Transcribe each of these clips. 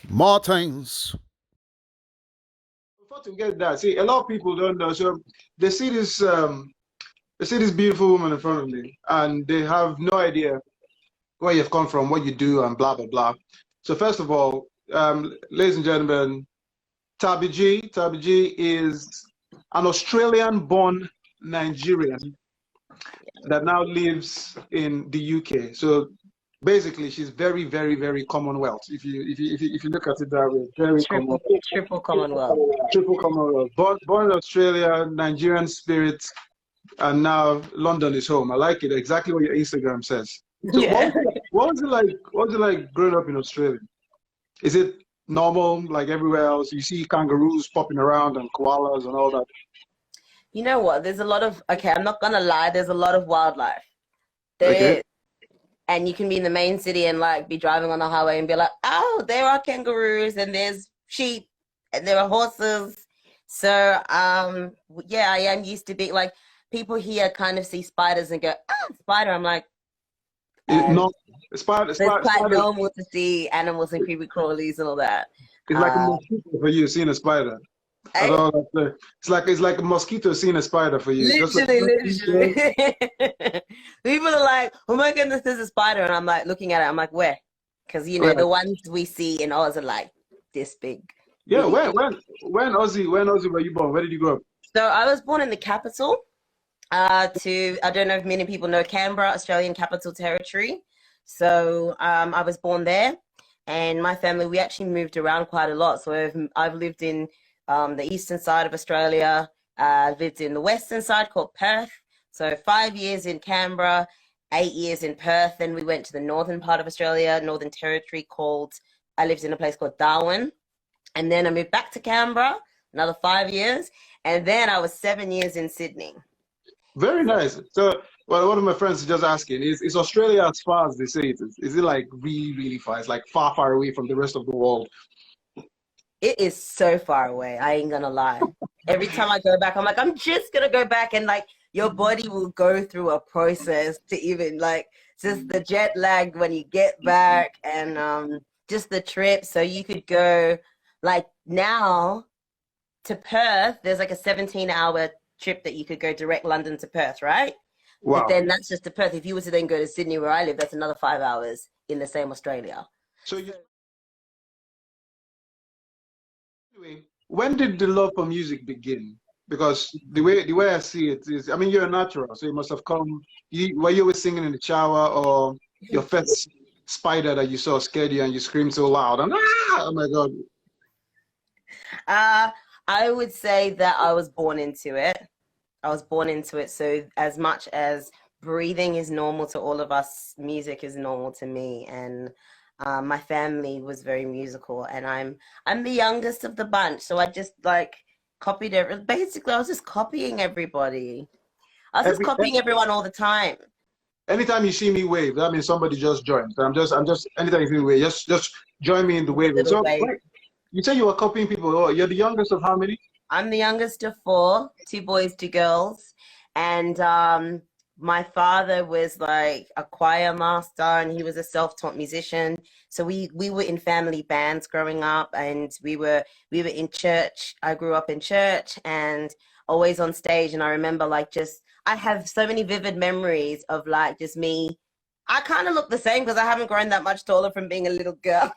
Martins. Before to get that, see, a lot of people don't know. So they see this beautiful woman in front of me, and they have no idea where you've come from, what you do, and blah blah blah. So first of all, ladies and gentlemen, Tabi G. Tabi G is an Australian-born Nigerian that now lives in the UK. So basically, she's very, very, very Commonwealth. If you look at it that way, very Triple, Commonwealth. triple Commonwealth. Triple Commonwealth. Born in Australia, Nigerian spirit, and now London is home. I like it. Exactly what your Instagram says. So Yeah. what was it like? What was it like growing up in Australia? Is it normal like everywhere else? You see kangaroos popping around and koalas and all that. You know what? There's a lot of, okay, I'm not gonna lie, there's a lot of wildlife. There Okay. is. And you can be in the main city and like be driving on the highway and be like, oh, there are kangaroos and there's sheep and there are horses. So yeah, I am used to be like, people here kind of see spiders and go, ah, spider. I'm like, No, spider, it's quite spider normal to see animals and creepy crawlies and all that. is like a mosquito for you seeing a spider. I don't know what to say. It's like a mosquito seeing a spider for you. Literally. People are like, oh my goodness, there's a spider. And I'm like, looking at it, I'm like, where? Because, you know, the ones we see in Oz are like this big. Yeah, when Ozzy were you born? Where did you grow up? So I was born in the capital. I don't know if many people know Canberra, Australian Capital Territory. So I was born there, and my family, we actually moved around quite a lot. So I've lived in the eastern side of Australia. Lived in the western side called Perth. So 5 years in Canberra, 8 years in Perth. Then we went to the northern part of Australia, Northern Territory I lived in a place called Darwin. And then I moved back to Canberra, another 5 years. And then I was 7 years in Sydney. Very nice. So, well, one of my friends is just asking, is Australia as far as they say it is? Is it like really, really far? It's like far, far away from the rest of the world. It is so far away. I ain't gonna lie. Every time I go back, I'm like, I'm just gonna go back, and like your body will go through a process to even like just the jet lag when you get back, and just the trip. So you could go like now to Perth. There's like a 17-hour trip that you could go direct London to Perth, right? Wow. But then that's just to Perth. If you were to then go to Sydney, where I live, that's another 5 hours in the same Australia. So anyway, when did the love for music begin? Because the way I see it is, I mean, you're a natural, so it must have come. Were you always singing in the shower, or your first spider that you saw scared you and you screamed so loud and oh my god? I would say that I was born into it. So as much as breathing is normal to all of us, music is normal to me. And my family was very musical, and I'm the youngest of the bunch. So I just like copied basically I was just copying everybody. I was just copying everyone all the time. Anytime you see me wave, that means somebody just joined. So I'm just anytime you see me wave, just join me in the wave. So you say you were copying people. Oh, you're the youngest of how many? I'm the youngest of 4, 2 boys, 2 girls. And my father was like a choir master, and he was a self-taught musician. So we were in family bands growing up, and we were in church. I grew up in church and always on stage. And I remember I have so many vivid memories of like just me. I kind of look the same because I haven't grown that much taller from being a little girl,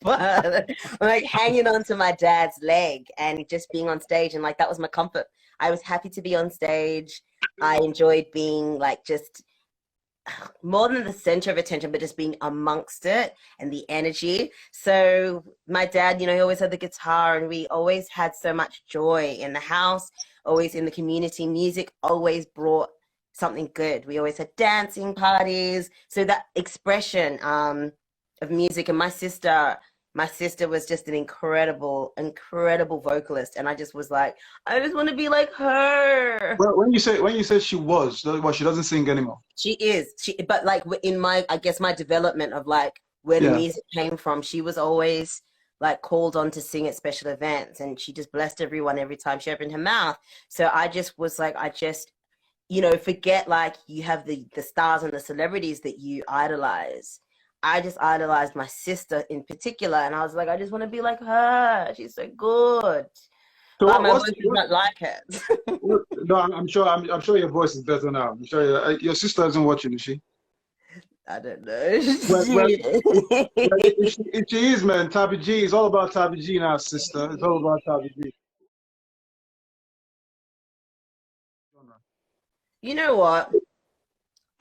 but I'm like hanging onto my dad's leg and just being on stage, and like that was my comfort. I was happy to be on stage. I enjoyed being like just more than the center of attention, but just being amongst it and the energy. So my dad, you know, he always had the guitar, and we always had so much joy in the house, always in the community. Music always brought something good. We always had dancing parties. So that expression of music, and my sister was just an incredible vocalist, and I just was like, I just want to be like her. Well, when you say she was, well, she doesn't sing anymore. She is. But like in my, I guess my development of like where the music came from, she was always like called on to sing at special events, and she just blessed everyone every time she opened her mouth. So I just was like, you know, forget like you have the stars and the celebrities that you idolize. I just idolized my sister in particular, and I was like, I just want to be like her. She's so good. So But my voice is not like hers. no, I'm sure your voice is better now. I'm sure your sister isn't watching, is she? I don't know. Well, if she is, man, Tabi G, it's all about Tabi G now, sister. It's all about Tabi G. You know what?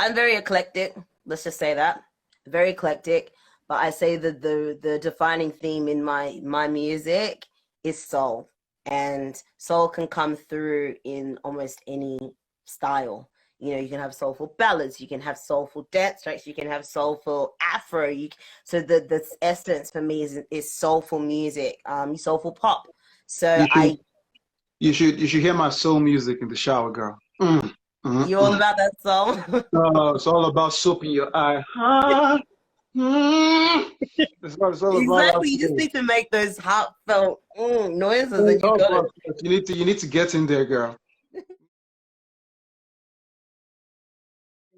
I'm very eclectic. Let's just say that. Very eclectic. But I say that the defining theme in my music is soul. And soul can come through in almost any style. You know, you can have soulful ballads, you can have soulful dance tracks, you can have soulful Afro. So the essence for me is soulful music, soulful pop. So you should hear my soul music in the shower, girl. You all about that soul? No, it's all about soap in your eye. It's all exactly. about You just need to make those heartfelt noises, and you need to get in there, girl.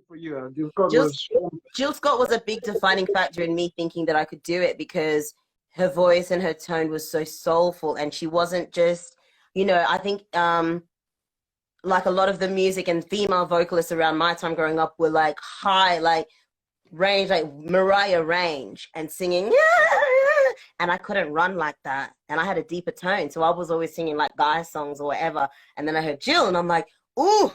For you, Jill Scott was a big defining factor in me thinking that I could do it, because her voice and her tone was so soulful, and she wasn't just, you know, I think like a lot of the music and female vocalists around my time growing up were like high, like range, like Mariah range, and singing, and I couldn't run like that, and I had a deeper tone, so I was always singing like guy songs or whatever. And then I heard Jill, and I'm like, ooh,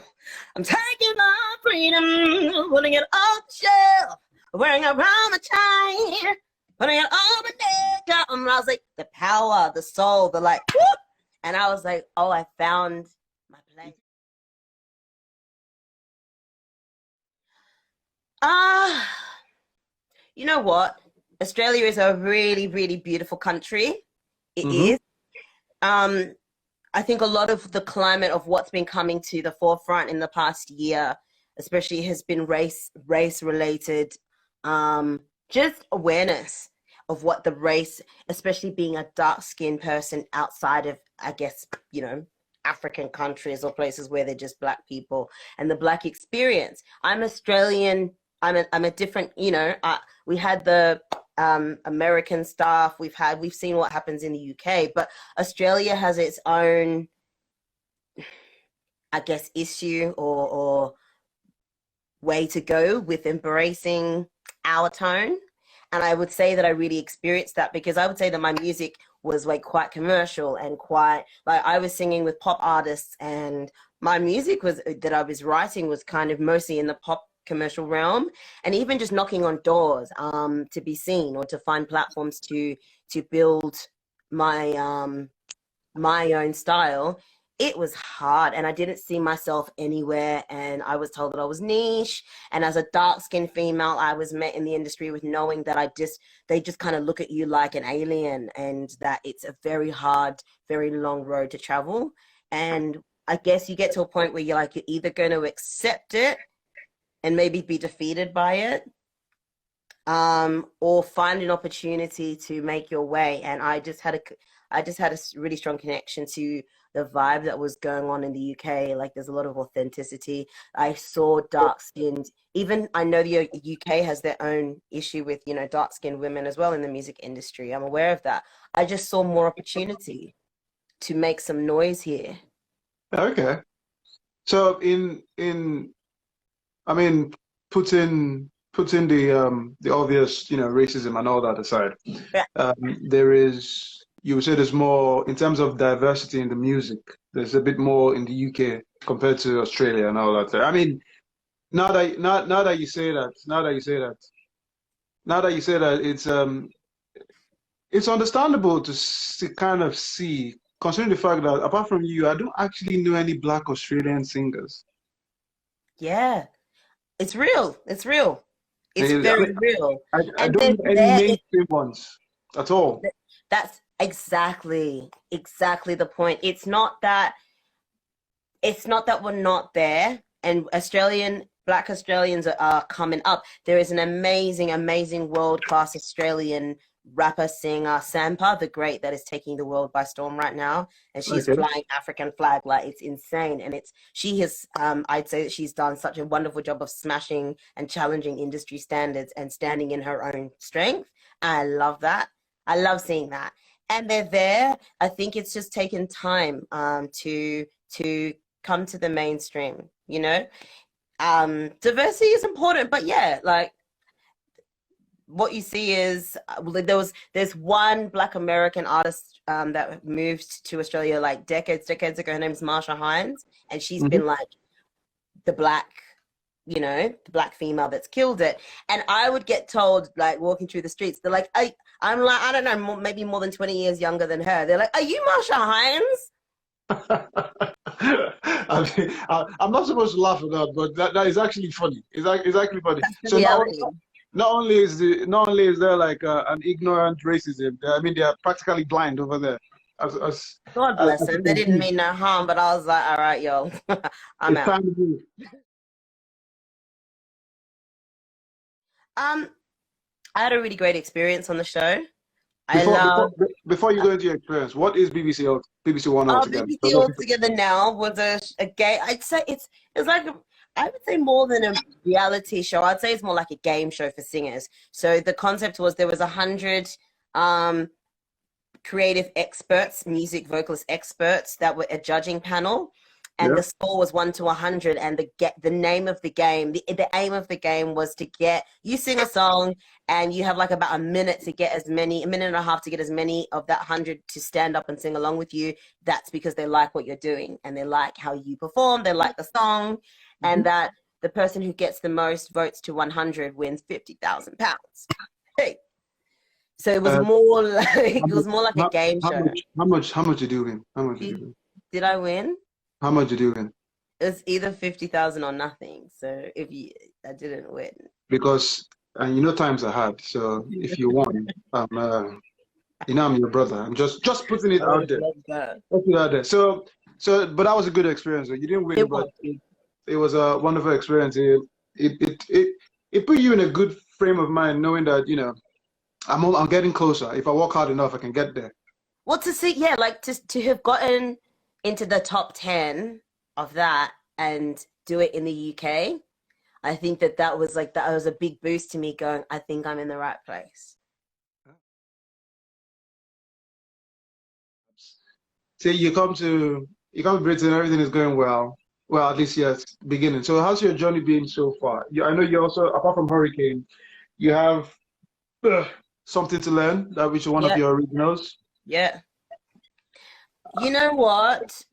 I'm taking my freedom, putting it on the shelf, wearing around the chain, putting it on the neck. And I was like, the power, the soul, the like, whoop. And I was like, oh, I found my place. You know what? Australia is a really, really beautiful country. It is. I think a lot of the climate of what's been coming to the forefront in the past year, especially, has been race related, just awareness of what the race, especially being a dark-skinned person outside of, I guess, you know, African countries or places where they're just black people, and the black experience. I'm Australian. I'm a different, you know, we had the American stuff. We've seen what happens in the UK, but Australia has its own, I guess, issue or way to go with embracing our tone. And I would say that I really experienced that, because I would say that my music was like quite commercial and quite, like, I was singing with pop artists, and my music was that I was writing was kind of mostly in the pop commercial realm, and even just knocking on doors to be seen or to find platforms to build my my own style. It was hard, and I didn't see myself anywhere, and I was told that I was niche. And as a dark-skinned female, I was met in the industry with knowing that they just kind of look at you like an alien, and that it's a very hard, very long road to travel. And I guess you get to a point where you're either going to accept it and maybe be defeated by it, or find an opportunity to make your way. And I just had a really strong connection to the vibe that was going on in the UK. Like, there's a lot of authenticity. I saw dark-skinned, even I know the UK has their own issue with, you know, dark-skinned women as well in the music industry. I'm aware of that. I just saw more opportunity to make some noise here. Okay. So I mean, putting the obvious, you know, racism and all that aside, Yeah. there is, you would say, there's more in terms of diversity in the music. There's a bit more in the UK compared to Australia and all that. I mean, now that you say that, it's understandable to kind of see, considering the fact that apart from you, I don't actually know any black Australian singers. Yeah. It's real. It's real. It's very real. I don't know any mainstream ones at all. That's exactly the point. It's not that we're not there, and Black Australians are coming up. There is an amazing world-class Australian rapper singer Sampa the Great that is taking the world by storm right now, and she's Okay. flying African flag like it's insane. And she has I'd say that she's done such a wonderful job of smashing and challenging industry standards and standing in her own strength. I love that. I love seeing that. And they're there. I think it's just taken time to come to the mainstream, you know. Diversity is important, but yeah, like what you see is there's one Black American artist that moved to Australia like decades ago. Her name's Marsha Hines, and she's been like the black, you know, the black female that's killed it. And I would get told, like, walking through the streets, they're like, I'm like, I don't know, maybe more than 20 years younger than her. They're like, are you Marsha Hines? I'm not supposed to laugh at that, but that is actually funny. It's actually funny. So not only is there like an ignorant racism, I mean, they are practically blind over there. God bless them. They didn't mean no harm, but I was like, all right, yo, I'm out. I had a really great experience on the show. Before you go into your experience, what is BBC One Altogether? BBC Altogether now was a gay. I'd say it's like I would say more than a reality show. I'd say it's more like a game show for singers. So the concept was there was 100 creative experts, music vocalist experts that were a judging panel. And the score was 1 to 100, and the name of the game, the aim of the game was to you sing a song, and you have like about a minute and a half to get as many of that 100 to stand up and sing along with you. That's because they like what you're doing, and they like how you perform, they like the song, and that the person who gets the most votes to 100 wins £50,000. Hey. So it was more like a game show. How much did you win? Did I win? How much did you win? It's either 50,000 or nothing. So I didn't win. Because you know times are hard. So if you won, you know I'm your brother. I'm just putting it out there. Putting it out there. So but that was a good experience. You didn't win, but it was a wonderful experience. It put you in a good frame of mind, knowing that I'm getting closer. If I work hard enough, I can get there. Well, to see, like to have gotten into the top 10 of that and do it in the UK, I think that was a big boost to me going, I think I'm in the right place. See, you come to Britain, everything is going well. Well, at least yes, beginning. So how's your journey been so far? I know you also, apart from Hurricane, you have something to learn, which is one of your originals. Yeah. You know what?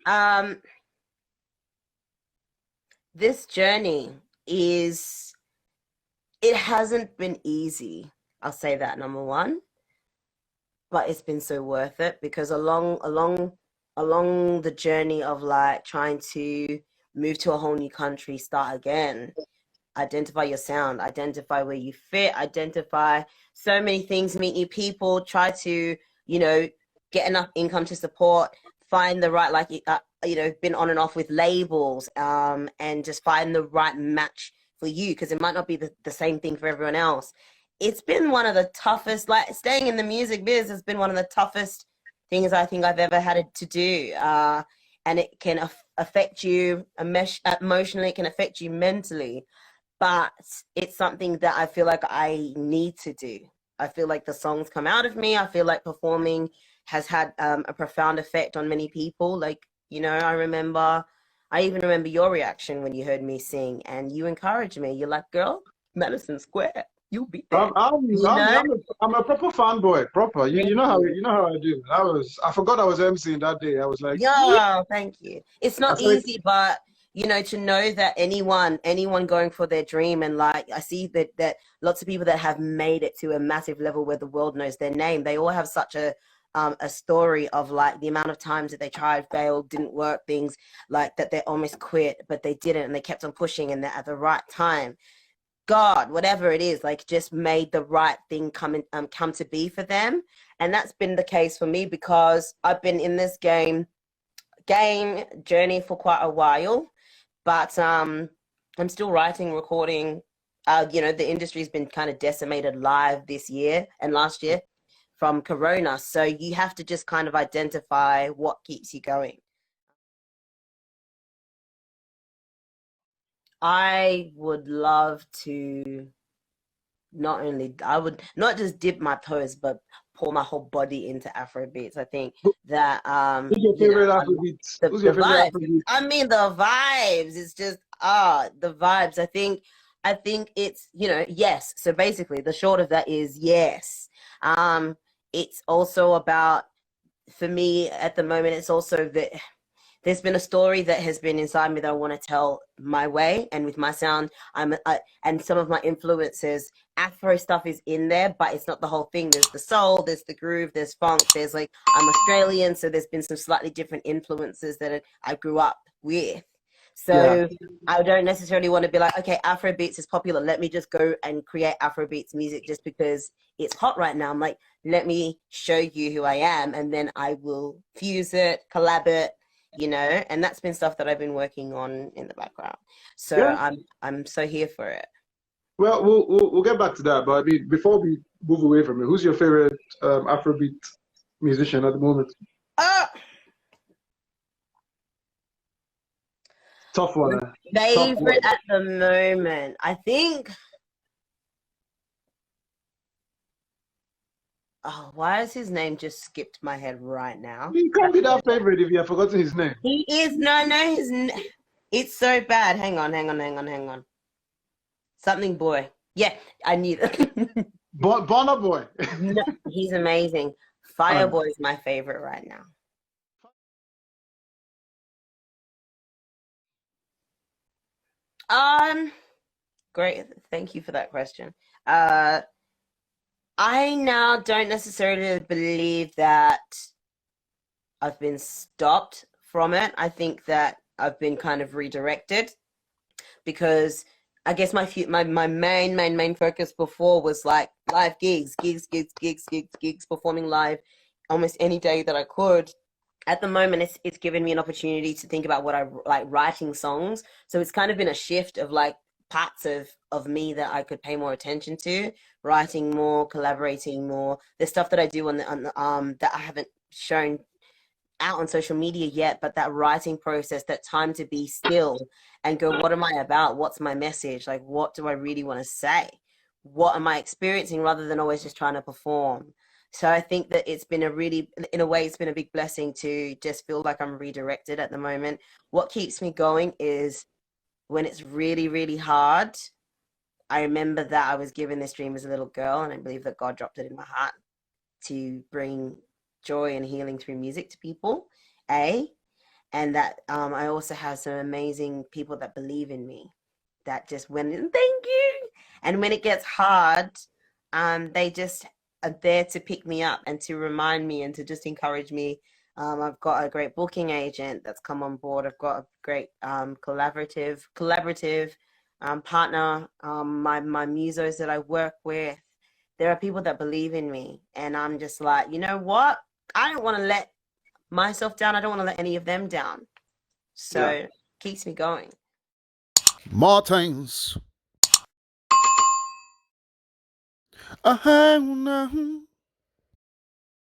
This journey it hasn't been easy. I'll say that, number one. But it's been so worth it, because along the journey of like trying to move to a whole new country, start again, identify your sound, identify where you fit, identify so many things, meet new people, try to, get enough income to support, find the right, been on and off with labels, and just find the right match for you, because it might not be the same thing for everyone else. It's been one of the toughest, like staying in the music biz has been one of the toughest things I think I've ever had to do. And it can affect you emotionally, it can affect you mentally, but it's something that I feel like I need to do. I feel like the songs come out of me. I feel like performing has had a profound effect on many people. Like, I even remember your reaction when you heard me sing, and you encouraged me. You're like, girl, Madison Square, you'll be there. I'm a proper fanboy, proper. You know how I do. I forgot I was emceeing that day. I was like, yeah, thank you. It's not easy, but to know that anyone going for their dream, and like I see that lots of people that have made it to a massive level where the world knows their name, they all have such a story of like the amount of times that they tried, failed, didn't work, things like that they almost quit, but they didn't, and they kept on pushing, and at the right time, God, whatever it is, like just made the right thing come to be for them. And that's been the case for me, because I've been in this game journey for quite a while, but I'm still writing, recording. The industry's been kind of decimated live this year and last year, from Corona. So you have to just kind of identify what keeps you going. I would love to I would not just dip my toes, but pour my whole body into Afrobeats. I think that Who's your favorite Afrobeats? Who's your favorite vibes. Afrobeats? I mean, the vibes. It's just the vibes. I think it's, yes. So basically, the short of that is yes. It's also about, for me at the moment, it's also that there's been a story that has been inside me that I want to tell my way and with my sound. And some of my influences, Afro stuff is in there, but it's not the whole thing. There's the soul, there's the groove, there's funk, there's like, I'm Australian, so there's been some slightly different influences that I grew up with. So yeah. I don't necessarily want to be like, okay, Afrobeats is popular. Let me just go and create Afrobeats music just because it's hot right now. I'm like, let me show you who I am, and then I will fuse it, collab it, and that's been stuff that I've been working on in the background. So yeah. I'm so here for it. Well, we'll get back to that, but I mean, before we move away from it, who's your favorite Afrobeat musician at the moment? Tough one. Favorite at the moment, I think. Oh, why has his name just skipped my head right now? He can't be that favorite if you have forgotten his name. He is. No, it's so bad. Hang on. Something boy. Yeah, I knew that. Bonner Boy. No, he's amazing. Fireboy is my favorite right now. Great. Thank you for that question. I now don't necessarily believe that I've been stopped from it. I think that I've been kind of redirected, because I guess my main focus before was like live gigs, performing live almost any day that I could. At the moment, it's given me an opportunity to think about what I like, writing songs. So it's kind of been a shift of like parts of me that I could pay more attention to, writing more, collaborating more. There's stuff that I do on that I haven't shown out on social media yet, but that writing process, that time to be still and go, what am I about? What's my message? Like, what do I really want to say? What am I experiencing, rather than always just trying to perform? So I think that it's been in a way, it's been a big blessing to just feel like I'm redirected at the moment. What keeps me going is when it's really, really hard. I remember that I was given this dream as a little girl, and I believe that God dropped it in my heart to bring joy and healing through music to people, and that I also have some amazing people that believe in me, that just went in, thank you. And when it gets hard, they just are there to pick me up and to remind me and to just encourage me. I've got a great booking agent that's come on board. I've got a great collaborative partner, my musos that I work with. There are people that believe in me, and I'm just like, you know what? I don't want to let myself down. I don't want to let any of them down. So it keeps me going. Martins.